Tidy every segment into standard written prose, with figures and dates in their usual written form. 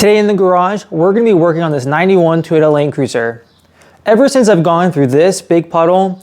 Today in the garage, we're going to be working on this 91 Toyota Land Cruiser. Ever since I've gone through this big puddle,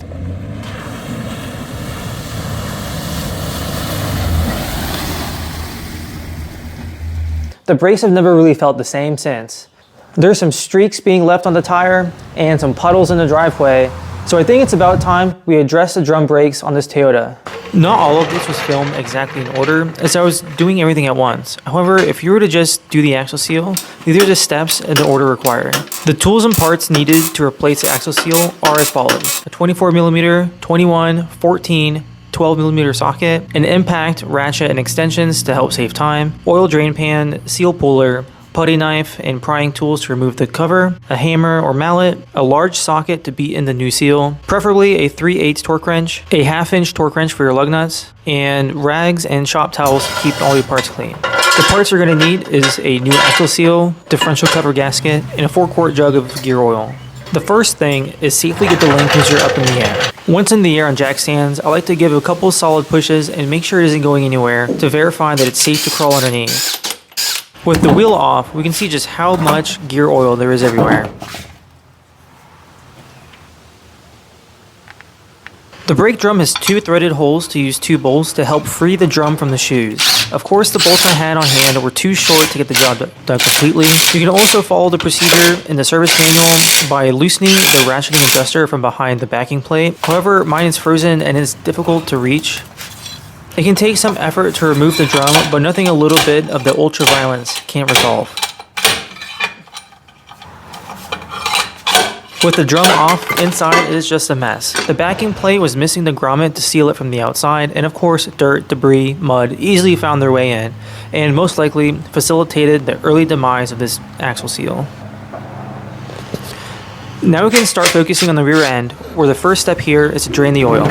the brakes have never really felt the same since. There's some streaks being left on the tire and some puddles in the driveway, so I think it's about time we address the drum brakes on this Toyota. Not all of this was filmed exactly in order, as I was doing everything at once. However, if you were to just do the axle seal, these are the steps in the order required. The tools and parts needed to replace the axle seal are as follows: a 24mm, 21, 14, 12mm socket, an impact, ratchet, and extensions to help save time, oil drain pan, seal puller, putty knife and prying tools to remove the cover, a hammer or mallet, a large socket to beat in the new seal, preferably a 3/8 torque wrench, a 1/2-inch torque wrench for your lug nuts, and rags and shop towels to keep all your parts clean. The parts you're going to need is a new axle seal, differential cover gasket, and a 4-quart jug of gear oil. The first thing is safely get the Land Cruiser up in the air. Once in the air on jack stands, I like to give a couple solid pushes and make sure it isn't going anywhere to verify that it's safe to crawl underneath. With the wheel off, we can see just how much gear oil there is everywhere. The brake drum has 2 threaded holes to use 2 bolts to help free the drum from the shoes. Of course, the bolts I had on hand were too short to get the job done completely. You can also follow the procedure in the service manual by loosening the ratcheting adjuster from behind the backing plate. However, mine is frozen and is difficult to reach. It can take some effort to remove the drum, but nothing a little bit of the ultraviolence can't resolve. With the drum off, inside it is just a mess. The backing plate was missing the grommet to seal it from the outside, and of course dirt, debris, mud easily found their way in, and most likely facilitated the early demise of this axle seal. Now we can start focusing on the rear end, where the first step here is to drain the oil.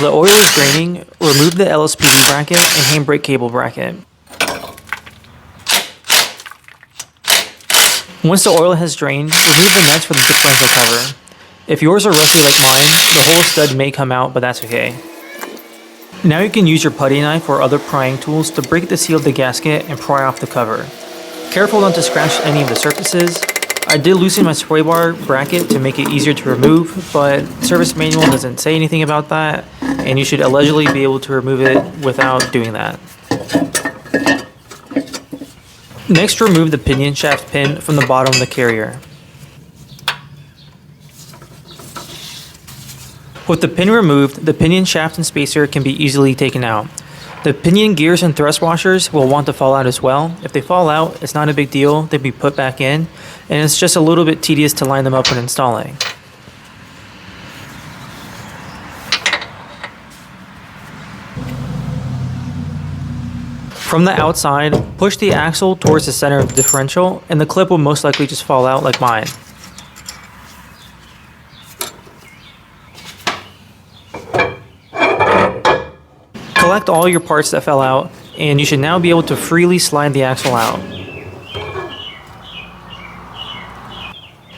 While the oil is draining, remove the LSPD bracket and handbrake cable bracket. Once the oil has drained, remove the nuts for the differential cover. If yours are rusty like mine, the whole stud may come out, but that's okay. Now you can use your putty knife or other prying tools to break the seal of the gasket and pry off the cover. Careful not to scratch any of the surfaces. I did loosen my spray bar bracket to make it easier to remove, but the service manual doesn't say anything about that, and you should allegedly be able to remove it without doing that. Next, remove the pinion shaft pin from the bottom of the carrier. With the pin removed, the pinion shaft and spacer can be easily taken out. The pinion gears and thrust washers will want to fall out as well. If they fall out, it's not a big deal, they'll be put back in, and it's just a little bit tedious to line them up when installing. From the outside, push the axle towards the center of the differential, and the clip will most likely just fall out like mine. Collect all your parts that fell out, and you should now be able to freely slide the axle out.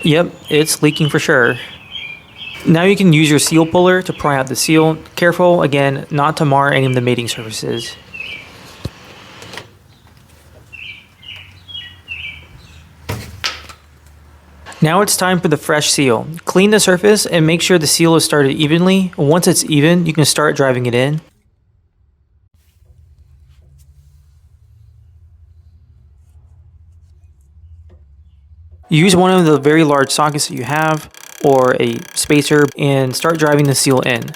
Yep, it's leaking for sure. Now you can use your seal puller to pry out the seal. Careful, again, not to mar any of the mating surfaces. Now it's time for the fresh seal. Clean the surface and make sure the seal is started evenly. Once it's even, you can start driving it in. Use one of the very large sockets that you have, or a spacer, and start driving the seal in.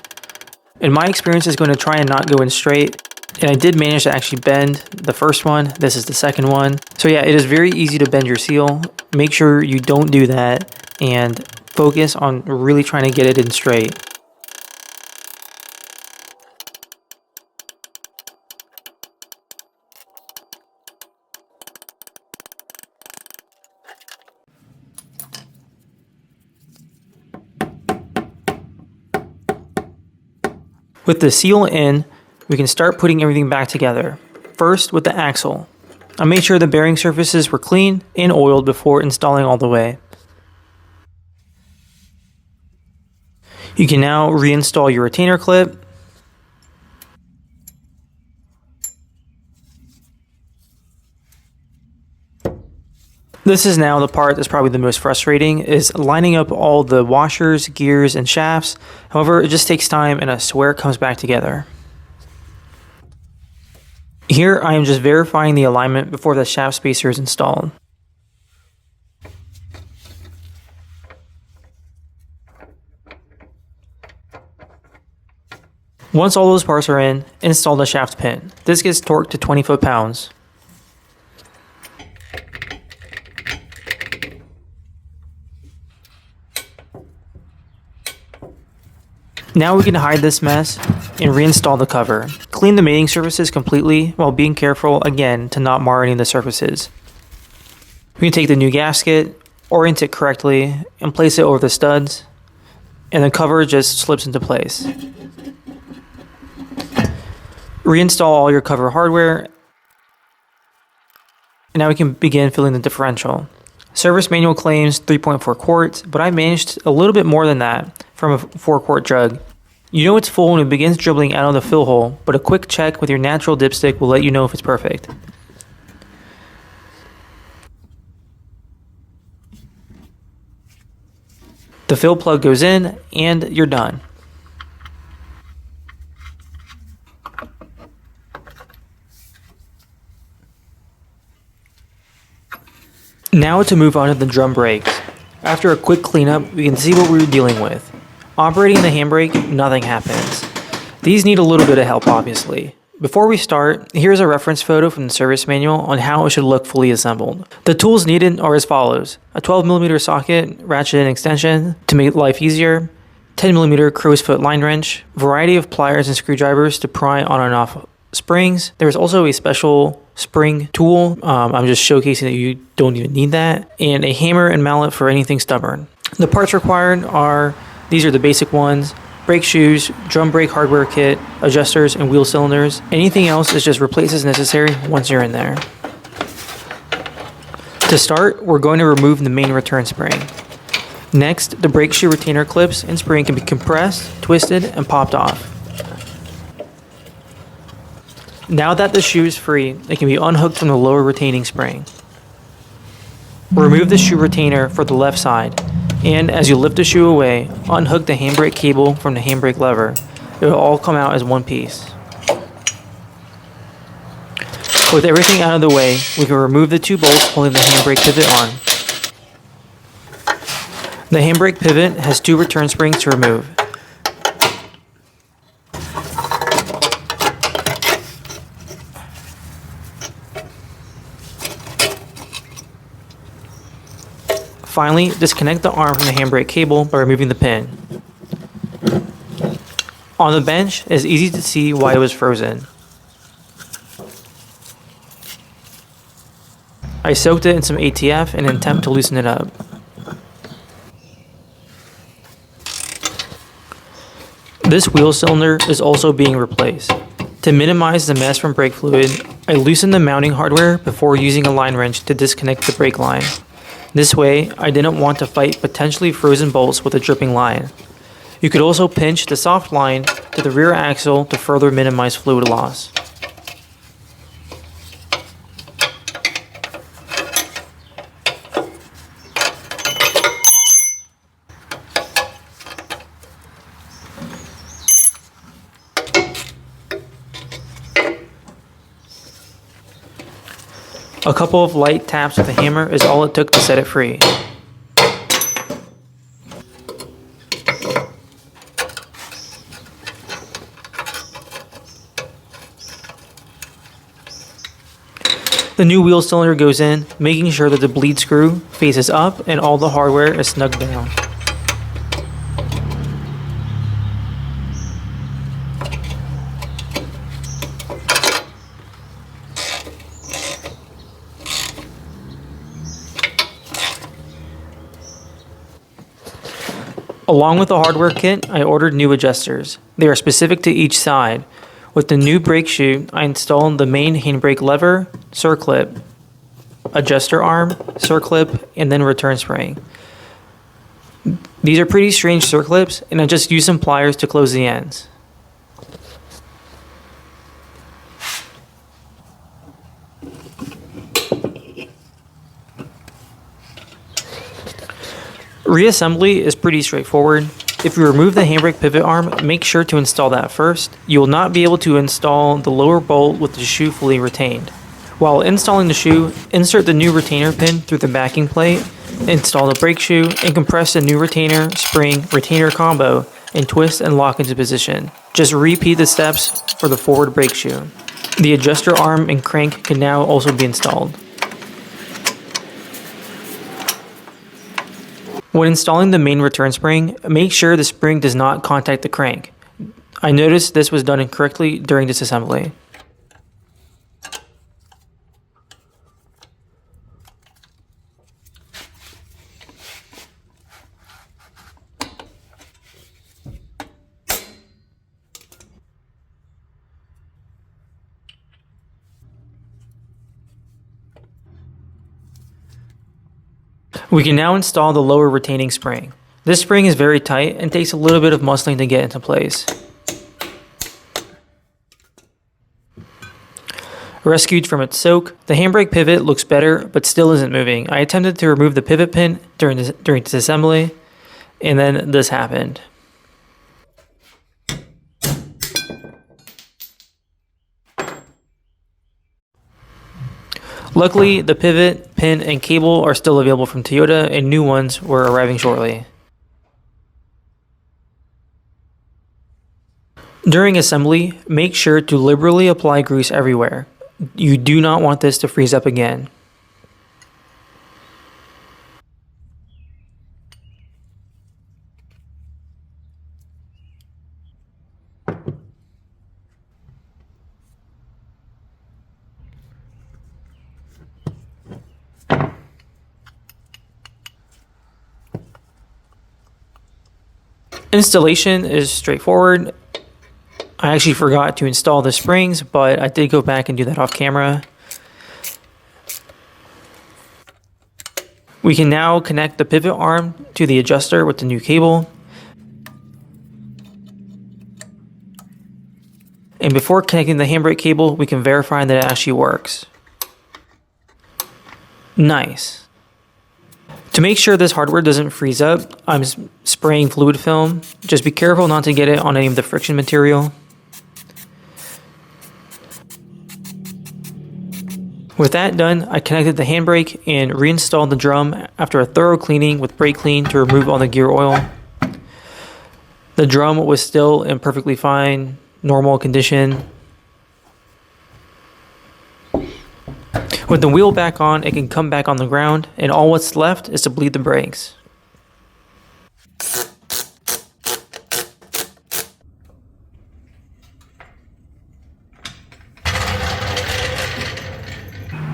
In my experience, it's going to try and not go in straight, and I did manage to actually bend the first one. This is the second one. So yeah, it is very easy to bend your seal. Make sure you don't do that, and focus on really trying to get it in straight. With the seal in, we can start putting everything back together. First, with the axle. I made sure the bearing surfaces were clean and oiled before installing all the way. You can now reinstall your retainer clip. This is now the part that's probably the most frustrating, is lining up all the washers, gears, and shafts. However, it just takes time and I swear it comes back together. Here I am just verifying the alignment before the shaft spacer is installed. Once all those parts are in, install the shaft pin. This gets torqued to 20 foot-pounds. Now we can hide this mess and reinstall the cover. Clean the mating surfaces completely while being careful again to not mar any of the surfaces. We can take the new gasket, orient it correctly, and place it over the studs, and the cover just slips into place. Reinstall all your cover hardware, and now we can begin filling the differential. Service manual claims 3.4 quarts, but I managed a little bit more than that from a 4-quart jug. You know it's full when it begins dribbling out of the fill hole, but a quick check with your natural dipstick will let you know if it's perfect. The fill plug goes in, and you're done. Now to move on to the drum brakes. After a quick cleanup, we can see what we were dealing with. Operating the handbrake, nothing happens. These need a little bit of help, obviously. Before we start, here's a reference photo from the service manual on how it should look fully assembled. The tools needed are as follows: a 12mm socket, ratchet and extension to make life easier, 10mm crow's foot line wrench, variety of pliers and screwdrivers to pry on and off springs. There's also a special spring tool. I'm just showcasing that you don't even need that, and a hammer and mallet for anything stubborn. The parts required are, these are the basic ones: brake shoes, drum brake hardware kit, adjusters, and wheel cylinders. Anything else is just replaced as necessary once you're in there. To start, we're going to remove the main return spring. Next, the brake shoe retainer clips and spring can be compressed, twisted, and popped off. Now that the shoe is free, it can be unhooked from the lower retaining spring. Remove the shoe retainer for the left side, and as you lift the shoe away, unhook the handbrake cable from the handbrake lever. It will all come out as one piece. With everything out of the way, we can remove the 2 bolts holding the handbrake pivot on. The handbrake pivot has 2 return springs to remove. Finally, disconnect the arm from the handbrake cable by removing the pin. On the bench, it is easy to see why it was frozen. I soaked it in some ATF in an attempt to loosen it up. This wheel cylinder is also being replaced. To minimize the mess from brake fluid, I loosened the mounting hardware before using a line wrench to disconnect the brake line. This way, I didn't want to fight potentially frozen bolts with a dripping line. You could also pinch the soft line to the rear axle to further minimize fluid loss. A couple of light taps with a hammer is all it took to set it free. The new wheel cylinder goes in, making sure that the bleed screw faces up and all the hardware is snugged down. Along with the hardware kit, I ordered new adjusters. They are specific to each side. With the new brake shoe, I installed the main handbrake lever, circlip, adjuster arm, circlip, and then return spring. These are pretty strange circlips, and I just used some pliers to close the ends. Reassembly is pretty straightforward. If you remove the handbrake pivot arm, make sure to install that first. You will not be able to install the lower bolt with the shoe fully retained. While installing the shoe, insert the new retainer pin through the backing plate, install the brake shoe, and compress the new retainer, spring, retainer combo, and twist and lock into position. Just repeat the steps for the forward brake shoe. The adjuster arm and crank can now also be installed. When installing the main return spring, make sure the spring does not contact the crank. I noticed this was done incorrectly during disassembly. We can now install the lower retaining spring. This spring is very tight and takes a little bit of muscling to get into place. Rescued from its soak, the handbrake pivot looks better but still isn't moving. I attempted to remove the pivot pin during disassembly, and then this happened. Luckily, the pivot, pin, and cable are still available from Toyota, and new ones were arriving shortly. During assembly, make sure to liberally apply grease everywhere. You do not want this to freeze up again. Installation is straightforward. I actually forgot to install the springs, but I did go back and do that off camera. We can now connect the pivot arm to the adjuster with the new cable. And before connecting the handbrake cable, we can verify that it actually works. Nice. To make sure this hardware doesn't freeze up, I'm spraying fluid film. Just be careful not to get it on any of the friction material. With that done, I connected the handbrake and reinstalled the drum after a thorough cleaning with brake clean to remove all the gear oil. The drum was still in perfectly fine, normal condition. With the wheel back on, it can come back on the ground, and all what's left is to bleed the brakes.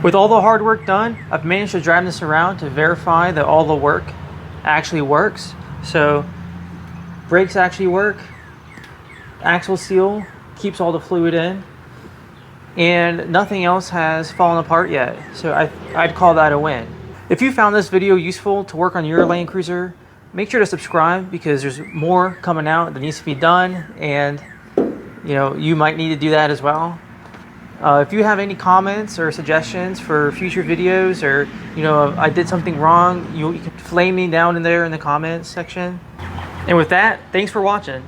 With all the hard work done, I've managed to drive this around to verify that all the work actually works. So, brakes actually work, axle seal keeps all the fluid in, and nothing else has fallen apart yet, so I'd call that a win. If you found this video useful to work on your Land Cruiser, make sure to subscribe because there's more coming out that needs to be done, and you might need to do that as well. If you have any comments or suggestions for future videos, or I did something wrong, you can flame me down in there in the comments section. And with that, thanks for watching.